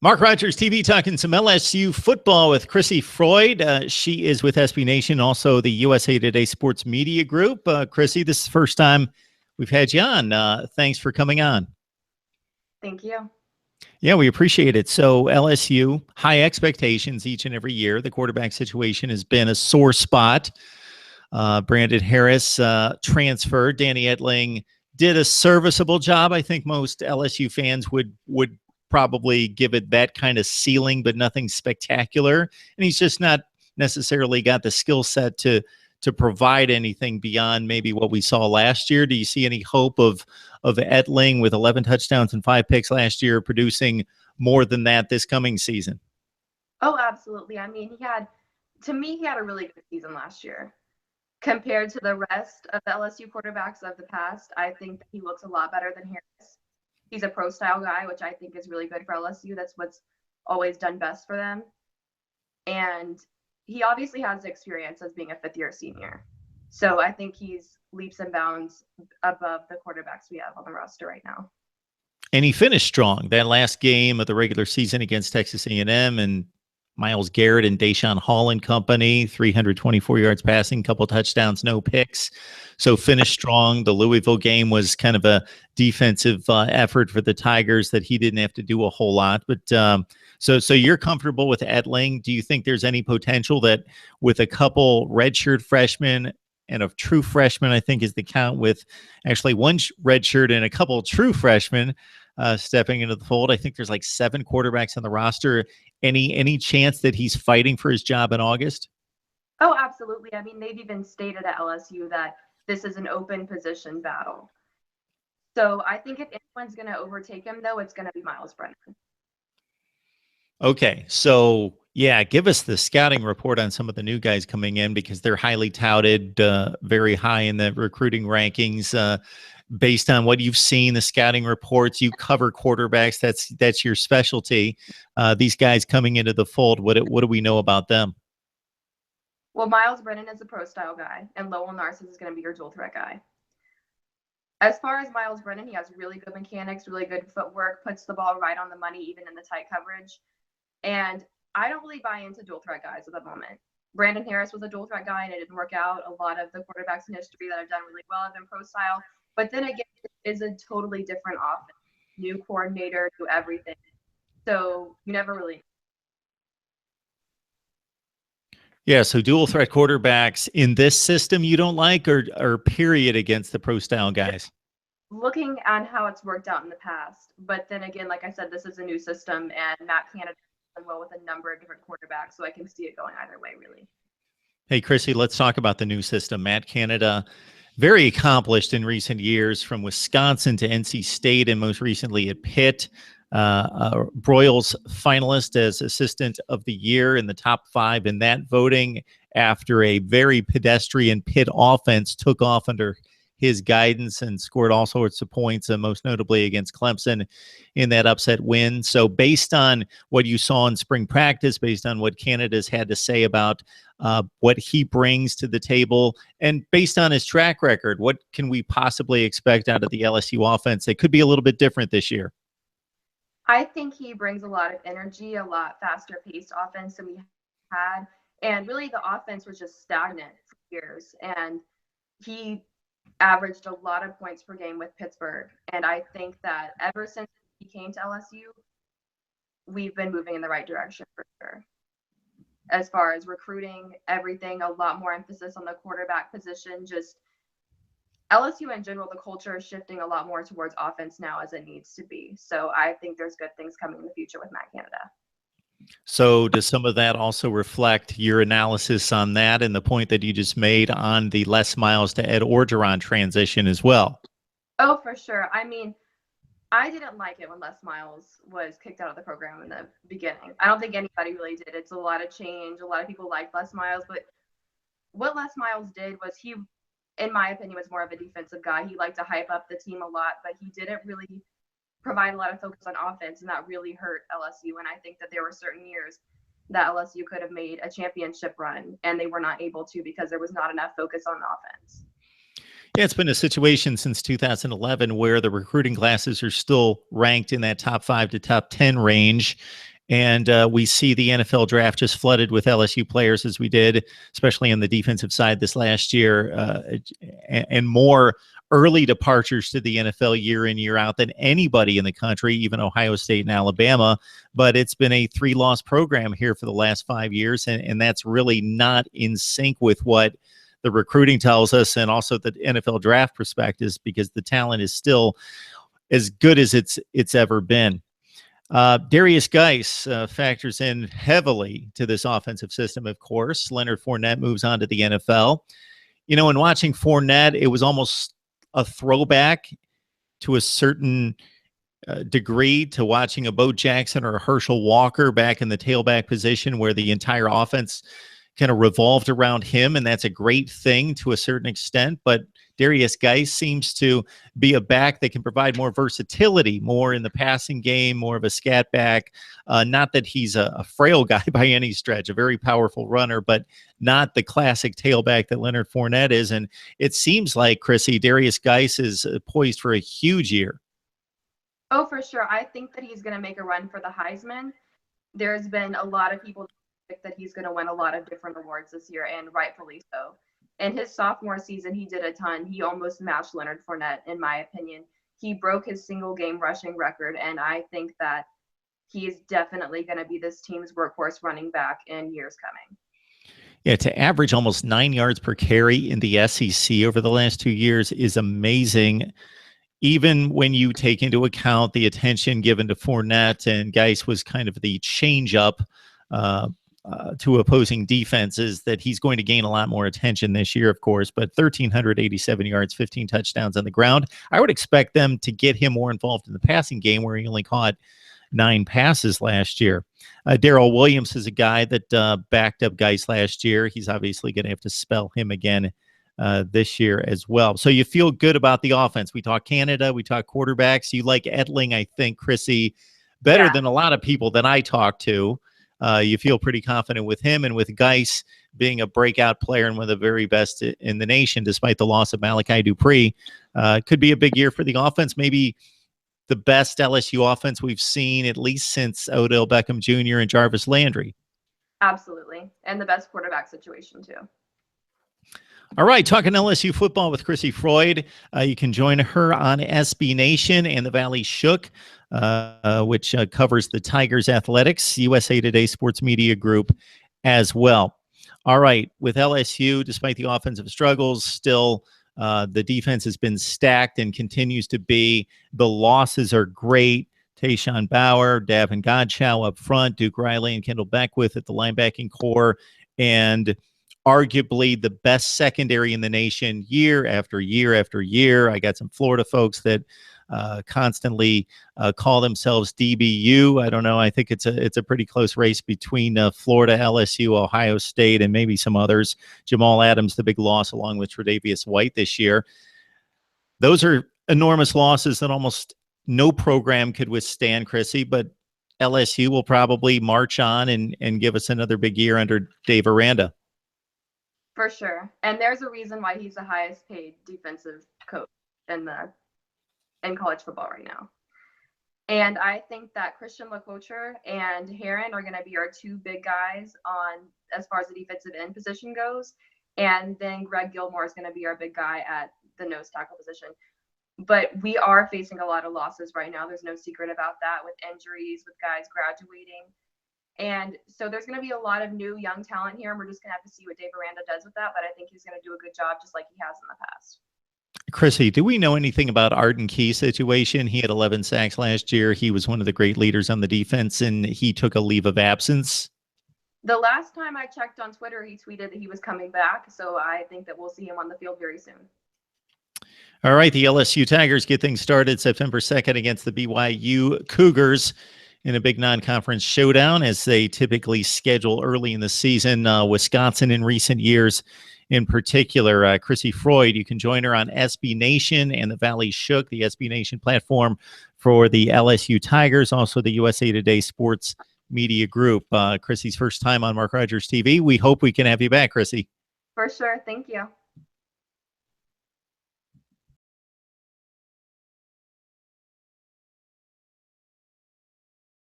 Mark Rogers TV talking some LSU football with Crissy Froyd. She is with SB Nation, also the USA Today Sports Media Group. Crissy, this is the first time we've had you on. Thanks for coming on. Thank you. Yeah, we appreciate it. So LSU, high expectations each and every year. The quarterback situation has been a sore spot. Brandon Harris transferred. Danny Etling did a serviceable job. I think most LSU fans would probably give it that kind of ceiling, but nothing spectacular. And he's just not necessarily got the skill set to provide anything beyond maybe what we saw last year. Do you see any hope of Etling with 11 touchdowns and 5 picks last year producing more than that this coming season? Oh, absolutely. I mean, he had a really good season last year. Compared to the rest of the LSU quarterbacks of the past, I think that he looks a lot better than Harris. He's a pro-style guy, which I think is really good for LSU. That's what's always done best for them. And he obviously has experience as being a fifth-year senior. So I think he's leaps and bounds above the quarterbacks we have on the roster right now. And he finished strong. That last game of the regular season against Texas A&M and Myles Garrett and Deshaun Hall and company, 324 yards passing, couple touchdowns, no picks. So finished strong. The Louisville game was kind of a defensive effort for the Tigers that he didn't have to do a whole lot. But so you're comfortable with Etling. Do you think there's any potential that with a couple redshirt freshmen and a true freshman, I think is the count, with actually one redshirt and a couple true freshmen stepping into the fold? I think there's like 7 quarterbacks on the roster. Any chance that he's fighting for his job in August? Oh, absolutely. I mean, they've even stated at LSU that this is an open position battle. So I think if anyone's going to overtake him, though, it's going to be Myles Brennan. Okay, so yeah, give us the scouting report on some of the new guys coming in, because they're highly touted, very high in the recruiting rankings. Based on what you've seen, the scouting reports, you cover quarterbacks. That's your specialty. These guys coming into the fold, what do we know about them? Well, Myles Brennan is a pro-style guy, and Lowell Narcisse is going to be your dual threat guy. As far as Myles Brennan, he has really good mechanics, really good footwork, puts the ball right on the money, even in the tight coverage. And I don't really buy into dual threat guys at the moment. Brandon Harris was a dual threat guy, and it didn't work out. A lot of the quarterbacks in history that have done really well have been pro-style. But then again, it is a totally different offense. New coordinator, new everything. So you never really. Yeah, so dual threat quarterbacks in this system you don't like, or period against the pro-style guys? Looking at how it's worked out in the past. But then again, like I said, this is a new system, and Matt Canada has done well with a number of different quarterbacks. So I can see it going either way, really. Hey, Crissy, let's talk about the new system. Matt Canada, very accomplished in recent years, from Wisconsin to NC State and most recently at Pitt. Broyles finalist as Assistant of the Year in the top 5 in that voting after a very pedestrian Pitt offense took off under his guidance and scored all sorts of points, most notably against Clemson in that upset win. So based on what you saw in spring practice, based on what Canada's had to say about what he brings to the table, and based on his track record, what can we possibly expect out of the LSU offense that could be a little bit different this year? I think he brings a lot of energy, a lot faster paced offense than we had. And really the offense was just stagnant for years. And he averaged a lot of points per game with Pittsburgh. And I think that ever since he came to LSU, we've been moving in the right direction for sure. As far as recruiting, everything, a lot more emphasis on the quarterback position. Just LSU in general, the culture is shifting a lot more towards offense now, as it needs to be. So I think there's good things coming in the future with Matt Canada. So does some of that also reflect your analysis on that and the point that you just made on the Les Miles to Ed Orgeron transition as well? Oh, for sure. I mean, I didn't like it when Les Miles was kicked out of the program in the beginning. I don't think anybody really did. It's a lot of change. A lot of people liked Les Miles, but what Les Miles did was he, in my opinion, was more of a defensive guy. He liked to hype up the team a lot, but he didn't really provide a lot of focus on offense, and that really hurt LSU. And I think that there were certain years that LSU could have made a championship run, and they were not able to because there was not enough focus on offense. Yeah, it's been a situation since 2011 where the recruiting classes are still ranked in that top 5 to top 10 range. And we see the NFL draft just flooded with LSU players as we did, especially on the defensive side this last year, and more early departures to the NFL year in, year out than anybody in the country, even Ohio State and Alabama. But it's been a 3-loss program here for the last 5 years, and that's really not in sync with what the recruiting tells us, and also the NFL draft prospectus, because the talent is still as good as it's ever been. Darius Guice factors in heavily to this offensive system, of course. Leonard Fournette moves on to the NFL. You know, in watching Fournette, it was almost a throwback to a certain degree to watching a Bo Jackson or a Herschel Walker back in the tailback position, where the entire offense kind of revolved around him, and that's a great thing to a certain extent. But Darius Guice seems to be a back that can provide more versatility, more in the passing game, more of a scat back. Not that he's a frail guy by any stretch, a very powerful runner, but not the classic tailback that Leonard Fournette is. And it seems like, Crissy, Darius Guice is poised for a huge year. Oh, for sure. I think that he's going to make a run for the Heisman. There's been a lot of people that he's going to win a lot of different awards this year, and rightfully so. In his sophomore season, he did a ton. He almost matched Leonard Fournette, in my opinion. He broke his single game rushing record, and I think that he is definitely going to be this team's workhorse running back in years coming. Yeah, to average almost 9 yards per carry in the SEC over the last 2 years is amazing, even when you take into account the attention given to Fournette, and Guice was kind of the change-up to opposing defenses, that he's going to gain a lot more attention this year, of course. But 1,387 yards, 15 touchdowns on the ground. I would expect them to get him more involved in the passing game, where he only caught 9 passes last year. Darrell Williams is a guy that backed up Guice last year. He's obviously going to have to spell him again this year as well. So you feel good about the offense. We talk Canada, we talk quarterbacks. You like Etling, I think, Crissy, better than a lot of people that I talk to. You feel pretty confident with him, and with Guice being a breakout player and one of the very best in the nation, despite the loss of Malachi Dupree. Could be a big year for the offense, maybe the best LSU offense we've seen at least since Odell Beckham Jr. and Jarvis Landry. Absolutely, and the best quarterback situation too. All right, talking LSU football with Crissy Froyd. You can join her on SB Nation and the Valley Shook, which covers the Tigers athletics, USA Today Sports Media Group as well. All right, with LSU, despite the offensive struggles, still the defense has been stacked and continues to be. The losses are great. Tayshaun Bauer, Davin Godchow up front, Duke Riley and Kendall Beckwith at the linebacking core, and arguably the best secondary in the nation year after year after year. I got some Florida folks that constantly call themselves DBU. I don't know. I think it's a pretty close race between Florida, LSU, Ohio State, and maybe some others. Jamal Adams, the big loss, along with Tre'Davious White this year. Those are enormous losses that almost no program could withstand, Crissy, but LSU will probably march on and give us another big year under Dave Aranda. For sure. And there's a reason why he's the highest paid defensive coach in college football right now. And I think that Christian LeCoultre and Heron are going to be our 2 big guys on as far as the defensive end position goes. And then Greg Gilmore is going to be our big guy at the nose tackle position. But we are facing a lot of losses right now. There's no secret about that, with injuries, with guys graduating. And so there's going to be a lot of new young talent here, and we're just going to have to see what Dave Aranda does with that. But I think he's going to do a good job, just like he has in the past. Crissy, do we know anything about Arden Key's situation? He had 11 sacks last year. He was one of the great leaders on the defense, and he took a leave of absence. The last time I checked on Twitter, he tweeted that he was coming back. So I think that we'll see him on the field very soon. All right, the LSU Tigers get things started September 2nd against the BYU Cougars in a big non-conference showdown, as they typically schedule early in the season. Wisconsin in recent years in particular. Crissy Froyd, you can join her on SB Nation and the Valley Shook, the SB Nation platform for the LSU Tigers, also the USA Today Sports Media Group. Crissy's first time on Mark Rogers TV. We hope we can have you back, Crissy. For sure. Thank you.